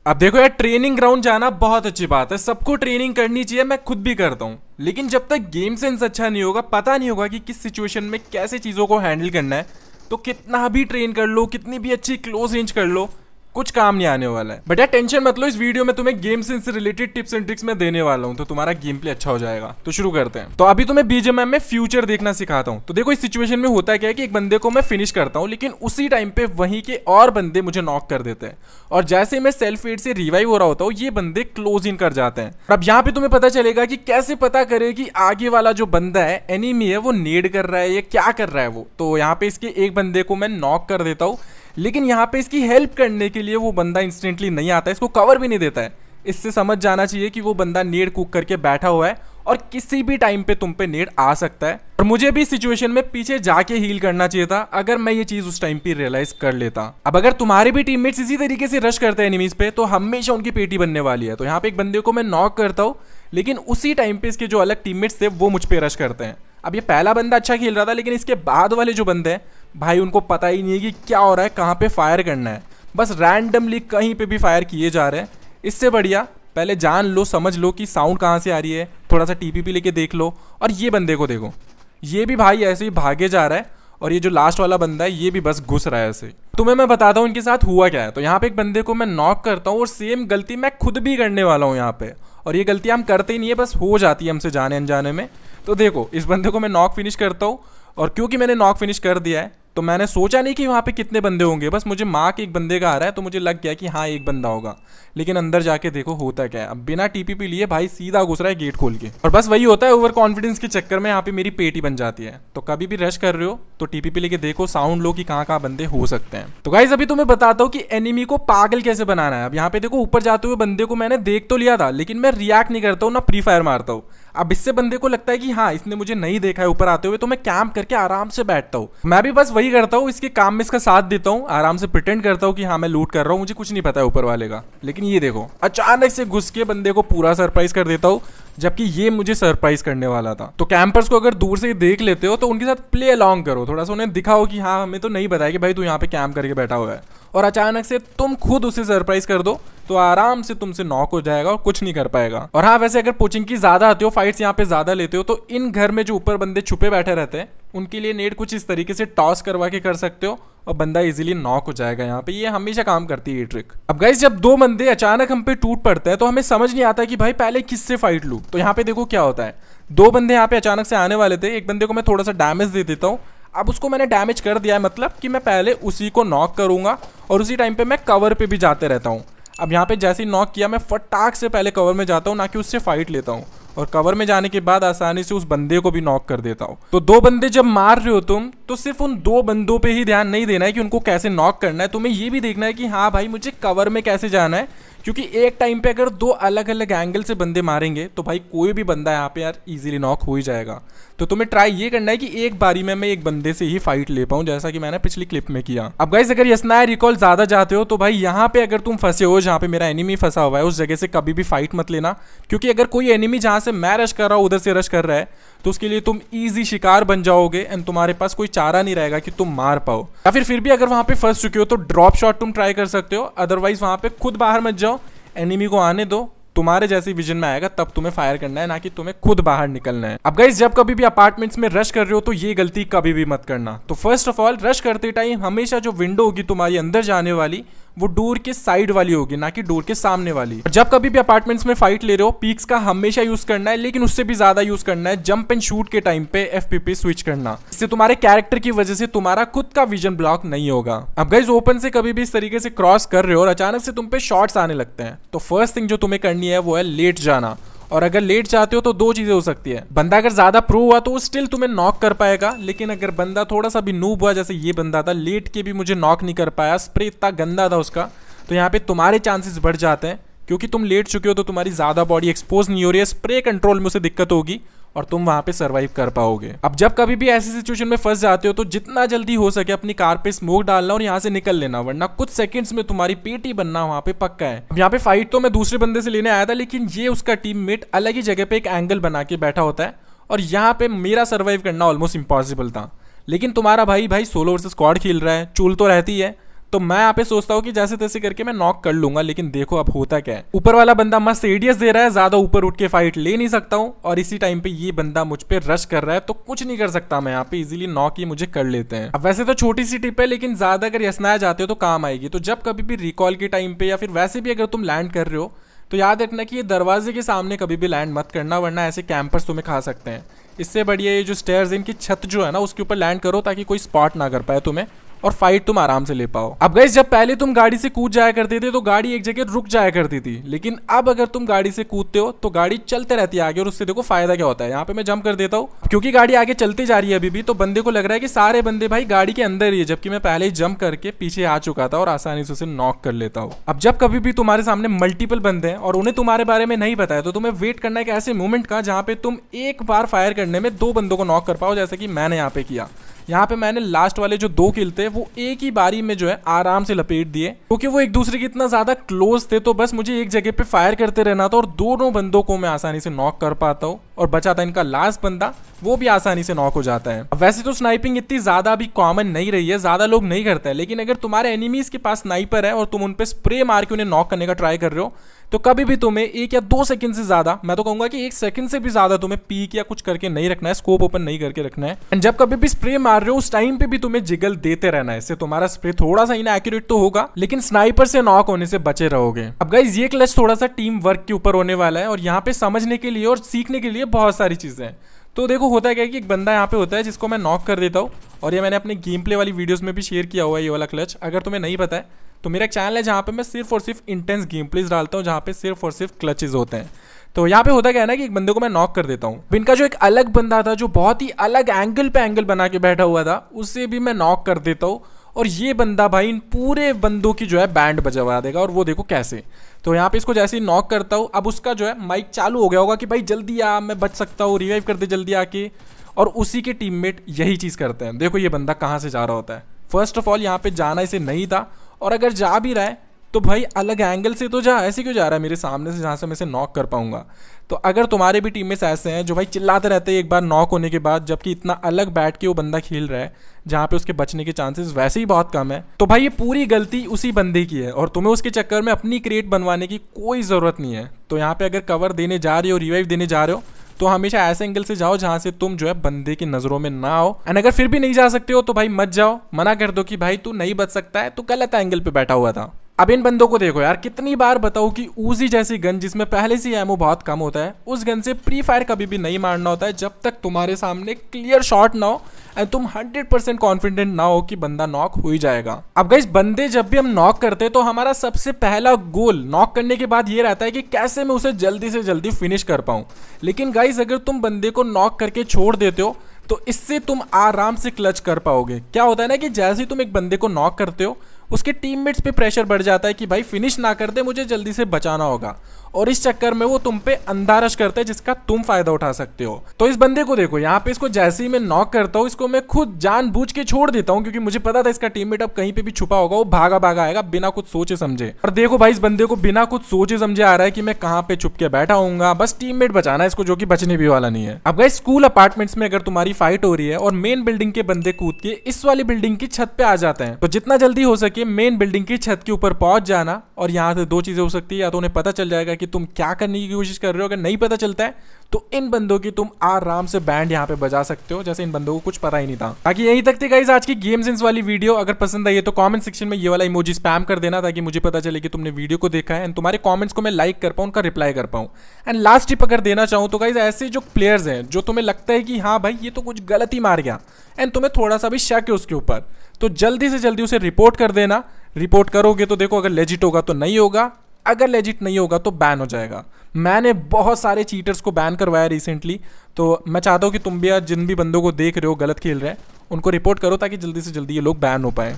अब देखो यार, ट्रेनिंग ग्राउंड जाना बहुत अच्छी बात है, सबको ट्रेनिंग करनी चाहिए, मैं खुद भी करता हूँ। लेकिन जब तक गेम सेंस अच्छा नहीं होगा, पता नहीं होगा कि किस सिचुएशन में कैसे चीज़ों को हैंडल करना है, तो कितना भी ट्रेन कर लो, कितनी भी अच्छी क्लोज रेंज कर लो, कुछ काम नहीं आने वाला है। बट यार टेंशन मत लो, इस वीडियो में तुम्हें गेम सेंस से रिलेटेड टिप्स एंड ट्रिक्स मैं देने वाला हूँ, तो तुम्हारा गेम प्ले अच्छा हो जाएगा। तो शुरू करते हैं। तो अभी तुम्हें बीजीएमआई में फ्यूचर देखना सिखाता हूँ। तो देखो इस सिचुएशन में होता क्या है कि एक बंदे को मैं फिनिश करता हूँ, लेकिन उसी टाइम पे वहीं के और बंदे मुझे नॉक कर देते हैं, और जैसे मैं सेल्फ एड से रिवाइव हो रहा होता हूँ, ये बंदे क्लोज इन कर जाते हैं। अब यहाँ पे तुम्हें पता चलेगा कि कैसे पता करे कि आगे वाला जो बंदा है, एनिमी है, वो नेड कर रहा है या क्या कर रहा है वो। तो यहाँ पे इसके एक बंदे को मैं नॉक कर देता हूँ, लेकिन यहाँ पे इसकी हेल्प करने के लिए वो बंदा इंस्टेंटली नहीं आता है, इसको कवर भी नहीं देता है। इससे समझ जाना चाहिए कि वो बंदा नेड कुक करके बैठा हुआ है और किसी भी टाइम पे तुम पे नेड आ सकता है, और मुझे भी सिचुएशन में पीछे जाके हील करना चाहिए था अगर मैं ये चीज उस टाइम पे रियलाइज कर लेता। अब अगर तुम्हारे भी टीममेट्स इसी तरीके से रश करते हैं एनिमीज पे, तो हमेशा उनकी पेटी बनने वाली है। तो यहाँ पे एक बंदे को मैं नॉक करता हूँ, लेकिन उसी टाइम पे इसके जो अलग टीममेट्स थे वो मुझ पे रश करते हैं। अब ये पहला बंदा अच्छा खेल रहा था, लेकिन इसके बाद वाले जो बंदे हैं भाई, उनको पता ही नहीं है कि क्या हो रहा है, कहाँ पे फायर करना है, बस रैंडमली कहीं पे भी फायर किए जा रहे हैं। इससे बढ़िया पहले जान लो, समझ लो कि साउंड कहाँ से आ रही है, थोड़ा सा टीपीपी लेके देख लो। और ये बंदे को देखो, ये भी भाई ऐसे ही भागे जा रहा है, और ये जो लास्ट वाला बंदा है ये भी बस घुस रहा है ऐसे। तुम्हें मैं बताता हूँ इनके साथ हुआ क्या है। तो यहाँ पे एक बंदे को मैं नॉक करता हूँ, और सेम गलती मैं खुद भी करने वाला हूँ यहाँ पे, और ये गलती हम करते ही नहीं है, बस हो जाती है हमसे जाने अनजाने में। तो देखो इस बंदे को मैं नॉक फिनिश करता हूँ, और क्योंकि मैंने नॉक फिनिश कर दिया है, तो मैंने सोचा नहीं कि वहाँ पे कितने बंदे होंगे, बस मुझे मार्क एक बंदे का आ रहा है, तो मुझे लग गया कि हाँ एक बंदा होगा। लेकिन अंदर जाके देखो होता क्या है, अब बिना टीपीपी लिए भाई सीधा घुस रहा है गेट खोल के। और बस वही होता है, ओवर कॉन्फिडेंस के चक्कर में यहाँ पे मेरी पेटी बन जाती है। तो कभी भी रश कर रहे हो तो टीपीपी लेके देखो, साउंड लो कि कहाँ कहाँ बंदे हो सकते हैं। तो गाइस अभी तुम्हें बताता हूँ कि एनिमी को पागल कैसे बनाना है। अब यहाँ पे देखो ऊपर जाते हुए बंदे को मैंने देख तो लिया था, लेकिन मैं रिएक्ट नहीं करता हूँ, ना फ्री फायर मारता हूँ। अब इससे बंदे को लगता है कि हाँ इसने मुझे नहीं देखा है ऊपर आते हुए, तो मैं कैंप करके आराम से बैठता हूँ। मैं भी बस वही करता हूँ, इसके काम में इसका साथ देता हूँ, आराम से प्रिटेंड करता हूँ कि हाँ मैं लूट कर रहा हूँ, मुझे कुछ नहीं पता है ऊपर वाले का। लेकिन ये देखो अचानक से घुस के बंदे को पूरा सरप्राइज कर देता हूँ, जबकि ये मुझे सरप्राइज करने वाला था। तो कैंपर्स को अगर दूर से ही देख लेते हो तो उनके साथ प्ले अलोंग करो, थोड़ा सा उन्हें दिखाओ कि हाँ हमें तो नहीं बताया कि भाई तू यहाँ पे कैंप करके बैठा हुआ है, और अचानक से तुम खुद उसे सरप्राइज कर दो, तो आराम से तुमसे नॉक हो जाएगा और कुछ नहीं कर पाएगा। और हाँ वैसे अगर पोचिंग की ज्यादा आती हो, फाइट्स यहाँ पे ज्यादा लेते हो, तो इन घर में जो ऊपर बंदे छुपे बैठे रहते हैं उनके लिए नेड कुछ इस तरीके से टॉस करवा के कर सकते हो, और बंदा इजीली नॉक हो जाएगा यहाँ पे। ये हमेशा काम करती है ये ट्रिक। अब गाइस जब दो बंदे अचानक हम पे टूट पड़ते हैं, तो हमें समझ नहीं आता कि भाई पहले किससे फाइट लूं। तो यहाँ पे देखो क्या होता है, दो बंदे यहाँ पे अचानक से आने वाले थे, एक बंदे को मैं थोड़ा सा डैमेज दे देता हूँ। अब उसको मैंने डैमेज कर दिया है, मतलब कि मैं पहले उसी को नॉक करूंगा, और उसी टाइम पे मैं कवर पे भी जाते रहता हूँ। अब यहाँ पे जैसे ही नॉक किया, मैं फटाक से पहले कवर में जाता हूँ, ना कि उससे फाइट लेता हूँ, और कवर में जाने के बाद आसानी से उस बंदे को भी नॉक कर देता हूँ। तो दो बंदे जब मार रहे हो तुम, तो सिर्फ उन दो बंदों पे ही ध्यान नहीं देना है कि उनको कैसे नॉक करना है, तुम्हें ये भी देखना है कि हाँ भाई मुझे कवर में कैसे जाना है, क्योंकि एक टाइम पे अगर दो अलग अलग एंगल से बंदे मारेंगे तो भाई कोई भी बंदा यहाँ पे यार इजीली नॉक हो ही जाएगा। तो तुम्हें ट्राई ये करना है कि एक बारी में मैं एक बंदे से ही फाइट ले पाऊं, जैसा कि मैंने पिछली क्लिप में किया। अब गाइस अगर यसनाया रिकॉल ज्यादा जाते हो, तो भाई यहाँ पे अगर तुम फंसे हो जहाँ पे मेरा एनिमी फंसा हुआ है, उस जगह से कभी भी फाइट मत लेना, क्योंकि अगर कोई एनिमी जहाँ से मैं रश कर रहा हूँ उधर से रश कर रहा है, तो उसके लिए तुम ईजी शिकार बन जाओगे, एंड तुम्हारे पास कोई चारा नहीं रहेगा कि तुम मार पाओ। या फिर भी अगर वहां पे फंस चुके हो तो ड्रॉप शॉट तुम ट्राई कर सकते हो, अदरवाइज वहां पे खुद बाहर मत जाओ, एनिमी को आने दो, तुम्हारे जैसी विजन में आएगा तब तुम्हें फायर करना है, ना कि तुम्हें खुद बाहर निकलना है। अब गाइस जब कभी भी अपार्टमेंट्स में रश कर रहे हो तो ये गलती कभी भी मत करना। तो फर्स्ट ऑफ ऑल रश करते टाइम हमेशा जो विंडो होगी तुम्हारी अंदर जाने वाली, वो डोर के साइड वाली होगी, ना कि डोर के सामने वाली। और जब कभी भी अपार्टमेंट्स में फाइट ले रहे हो, पीक्स का हमेशा यूज करना है, लेकिन उससे भी ज्यादा यूज करना है जंप एंड शूट के टाइम पे एफपीपी स्विच करना। इससे तुम्हारे कैरेक्टर की वजह से तुम्हारा खुद का विजन ब्लॉक नहीं होगा। अब गाइस ओपन से कभी भी इस तरीके से क्रॉस कर रहे हो और अचानक से तुम पे शॉट्स आने लगते हैं, तो फर्स्ट थिंग जो तुम्हें करनी है वो है लेट जाना। और अगर लेट जाते हो तो दो चीजें हो सकती है, बंदा अगर ज्यादा प्रो हुआ तो वो स्टिल तुम्हें नॉक कर पाएगा, लेकिन अगर बंदा थोड़ा सा भी नूब हुआ, जैसे ये बंदा था, लेट के भी मुझे नॉक नहीं कर पाया, स्प्रे इतना गंदा था उसका, तो यहाँ पे तुम्हारे चांसेस बढ़ जाते हैं, क्योंकि तुम लेट चुके हो तो तुम्हारी ज्यादा बॉडी एक्सपोज नहीं हो रही है, स्प्रे कंट्रोल में उसे दिक्कत होगी और तुम वहां पे सरवाइव कर पाओगे। अब जब कभी भी ऐसी सिचुएशन में फंस जाते हो तो जितना जल्दी हो सके अपनी कार पे स्मोक डालना और यहाँ से निकल लेना, वरना कुछ सेकंड्स में तुम्हारी पेटी बनना वहां पे पक्का है। अब यहाँ पे फाइट तो मैं दूसरे बंदे से लेने आया था, लेकिन ये उसका टीममेट अलग ही जगह पे एक एंगल बना के बैठा होता है, और यहाँ पे मेरा सर्वाइव करना ऑलमोस्ट इम्पॉसिबल था। लेकिन तुम्हारा भाई सोलो वर्सेस स्क्वाड खेल रहा है, चूल तो रहती है, तो मैं यहाँ पे सोचता हूँ कि जैसे तैसे करके मैं नॉक कर लूंगा, लेकिन देखो अब होता क्या है। ऊपर वाला बंदा मस्त एडीएस दे रहा है, ज्यादा ऊपर उठ के फाइट ले नहीं सकता हूँ, और इसी टाइम पे ये बंदा मुझ पे रश कर रहा है, तो कुछ नहीं कर सकता मैं यहाँ पे, इजीली नॉक ही मुझे कर लेते हैं। अब वैसे तो छोटी सी टिप है, लेकिन ज्यादा अगर यसनाया जाते हो तो काम आएगी। तो जब कभी भी रिकॉल के टाइम पे या फिर वैसे भी अगर तुम लैंड कर रहे हो तो याद रखना कि ये दरवाजे के सामने कभी भी लैंड मत करना, वरना ऐसे कैंपर्स तुम्हें खा सकते हैं। इससे बढ़िया ये जो स्टेयर्स इनकी छत जो है ना उसके ऊपर लैंड करो, ताकि कोई स्पॉट ना कर पाए तुम्हें और फाइट तुम आराम से ले पाओ। अब गाइस जब पहले तुम गाड़ी से कूद जाया करते थे तो गाड़ी एक जगह रुक जाया करती थी, लेकिन अब अगर तुम गाड़ी से कूदते हो तो गाड़ी चलते रहती है आगे, और उससे देखो फायदा क्या होता है। यहाँ पे मैं जंप कर देता हूँ, क्योंकि गाड़ी आगे चलती जा रही है अभी भी, तो बंदे को लग रहा है कि सारे बंदे भाई गाड़ी के अंदर ही है, जबकि मैं पहले ही जंप करके पीछे आ चुका था और आसानी से उसे नॉक कर लेता हूँ। अब जब कभी भी तुम्हारे सामने मल्टीपल बंदे हैं और उन्हें तुम्हारे बारे में नहीं पता है, तो तुम्हें वेट करना है एक ऐसे मोमेंट का जहाँ पे तुम एक बार फायर करने में 2 बंदों को नॉक कर पाओ, जैसे कि मैंने यहाँ पे किया। यहाँ पे मैंने लास्ट वाले जो 2 किल थे वो एक ही बारी में जो है आराम से लपेट दिए, क्योंकि वो एक दूसरे के इतना ज्यादा क्लोज थे। तो बस मुझे एक जगह पे फायर करते रहना था और दोनों बंदों को मैं आसानी से नॉक कर पाता हूँ, और बचा था इनका लास्ट बंदा, वो भी आसानी से नॉक हो जाता है। अब वैसे तो स्नाइपिंग इतनी ज्यादा अभी कॉमन नहीं रही है, ज्यादा लोग नहीं करते हैं, लेकिन अगर तुम्हारे एनिमीज के पास स्नाइपर है और तुम उन पे स्प्रे मार के उन्हें नॉक करने का ट्राई कर रहे हो, तो कभी भी तुम्हें 1 या 2 सेकंड से ज्यादा, मैं तो कहूंगा कि 1 सेकंड से भी ज्यादा तुम्हें पीक या कुछ करके नहीं रखना है, स्कोप ओपन नहीं करके रखना है। एंड जब कभी भी स्प्रे मार रहे हो उस टाइम पे भी तुम्हें जिगल देते रहना है, इससे तुम्हारा स्प्रे थोड़ा सा इनएक्यूरेट तो होगा, लेकिन स्नाइपर से नॉक होने से बचे रहोगे। अब गाइस ये क्लच थोड़ा सा टीम वर्क के ऊपर होने वाला है, और यहाँ पे समझने के लिए और सीखने के लिए बहुत सारी चीजें हैं। तो देखो होता क्या है कि एक बंदा यहाँ पे होता है जिसको मैं नॉक कर देता हूँ, और ये मैंने अपने गेम प्ले वाली वीडियोस में भी शेयर किया हुआ है ये वाला क्लच। अगर तुम्हें नहीं पता है तो मेरा एक चैनल है जहाँ पे मैं सिर्फ और सिर्फ इंटेंस गेम प्लेज डालता हूँ, जहाँ पे सिर्फ और सिर्फ क्लचेज होते हैं। तो यहाँ पे होता क्या है ना कि एक बंदे को मैं नॉक कर देता हूँ, इनका जो एक अलग बंदा था जो बहुत ही अलग एंगल पे एंगल बना के बैठा हुआ था, उससे भी मैं नॉक कर देता हूँ, और ये बंदा भाई इन पूरे बंदों की जो है बैंड बजवा देगा, और वो देखो कैसे। तो यहाँ पे इसको जैसे ही नॉक करता हूँ, अब उसका जो है माइक चालू हो गया होगा कि भाई जल्दी आ, मैं बच सकता हूँ, रिवाइव कर दे जल्दी आके, और उसी के टीममेट यही चीज़ करते हैं। देखो ये बंदा कहाँ से जा रहा होता है। फर्स्ट ऑफ ऑल यहाँ पे जाना इसे नहीं था, और अगर जा भी रहा है तो भाई अलग एंगल से तो जा, ऐसे क्यों जा रहा है मेरे सामने से जहाँ से मैं इसे नॉक कर पाऊंगा। तो अगर तुम्हारे भी टीममेट्स ऐसे हैं जो भाई चिल्लाते रहते हैं एक बार नॉक होने के बाद, जबकि इतना अलग बैठ के वो बंदा खेल रहा है जहाँ पे उसके बचने के चांसेस वैसे ही बहुत कम है, तो भाई ये पूरी गलती उसी बंदे की है, और तुम्हें उसके चक्कर में अपनी क्रिएट बनवाने की कोई ज़रूरत नहीं है। तो यहाँ पे अगर कवर देने जा रहे हो, रिवाइव देने जा रहे हो, तो हमेशा ऐसे एंगल से जाओ जहां से तुम जो है बंदे की नजरों में ना आओ। एंड अगर फिर भी नहीं जा सकते हो तो भाई मत जाओ, मना कर दो कि भाई तू नहीं बच सकता है, तू गलत एंगल पे बैठा हुआ था। अब इन बंदों को देखो यार, कितनी बार बताओ कि ऊजी जैसी गन जिसमें पहले से एमो बहुत कम होता है, उस गन से प्री फायर कभी भी नहीं मारना होता है जब तक तुम्हारे सामने क्लियर शॉट ना हो एंड तुम 100% कॉन्फिडेंट ना हो कि बंदा नॉक हो ही जाएगा। अब गाइस बंदे जब भी हम नॉक करते हैं तो हमारा सबसे पहला गोल नॉक करने के बाद ये रहता है कि कैसे मैं उसे जल्दी से जल्दी फिनिश कर पाऊं। लेकिन गाइस अगर तुम बंदे को नॉक करके छोड़ देते हो तो इससे तुम आराम से क्लच कर पाओगे। क्या होता है ना कि जैसे ही तुम एक बंदे को नॉक करते हो उसके टीममेट्स पे प्रेशर बढ़ जाता है कि भाई फिनिश ना कर दे, मुझे जल्दी से बचाना होगा, और इस चक्कर में वो तुम पे अंधा रश करते हैं जिसका तुम फायदा उठा सकते हो। तो इस बंदे को देखो यहाँ पे, इसको जैसे ही मैं नॉक करता हूँ इसको मैं खुद जानबूझ के छोड़ देता हूँ, क्योंकि मुझे पता था इसका टीममेट अब कहीं पे भी छुपा होगा, वो भागा भागा आएगा बिना कुछ सोचे समझे। और देखो भाई इस बंदे को बिना कुछ सोचे समझे आ रहा है कि मैं कहाँ पे छुप के बैठा हूँ, बस टीममेट बचाना है इसको, जो कि बचने भी वाला नहीं है। अब गाइस स्कूल अपार्टमेंट्स में अगर तुम्हारी फाइट हो रही है और मेन बिल्डिंग के बंदे कूद के इस वाली बिल्डिंग की छत पे आ जाते हैं, तो जितना जल्दी हो सके मेन बिल्डिंग की छत के ऊपर पहुंच जाना। और यहाँ से 2 चीजें हो सकती है, या तो उन्हें पता चल जाएगा कि तुम क्या करने की कोशिश कर रहे हो, अगर नहीं पता चलता है तो इन बंदों की तुम आराम से बैंड यहाँ पे बजा सकते हो, जैसे इन बंदों को कुछ पता ही नहीं था। ताकि यहीं तक थी गाइस आज की गेम सेंस वाली वीडियो। अगर पसंद आई है तो कमेंट सेक्शन में ये वाला इमोजी स्पैम कर देना, ताकि मुझे पता चले कि तुमने वीडियो को देखा है, एंड तुम्हारे कमेंट्स को मैं लाइक कर पाऊँ, उनका रिप्लाई कर पाऊँ। एंड लास्ट टिप अगर देना चाहूँ तो गाइस ऐसे जो प्लेयर्स हैं जो तुम्हें लगता है कि हाँ भाई ये तो कुछ गलत ही मार गया एंड तुम्हें थोड़ा सा भी शक है उसके ऊपर, तो जल्दी से जल्दी उसे रिपोर्ट कर देना। रिपोर्ट करोगे तो देखो अगर लेजिट होगा तो नहीं होगा, अगर लेजिट नहीं होगा तो बैन हो जाएगा। मैंने बहुत सारे चीटर्स को बैन करवाया रिसेंटली, तो मैं चाहता हूँ कि तुम भी यार जिन भी बंदों को देख रहे हो गलत खेल रहे हैं उनको रिपोर्ट करो, ताकि जल्दी से जल्दी ये लोग बैन हो पाए।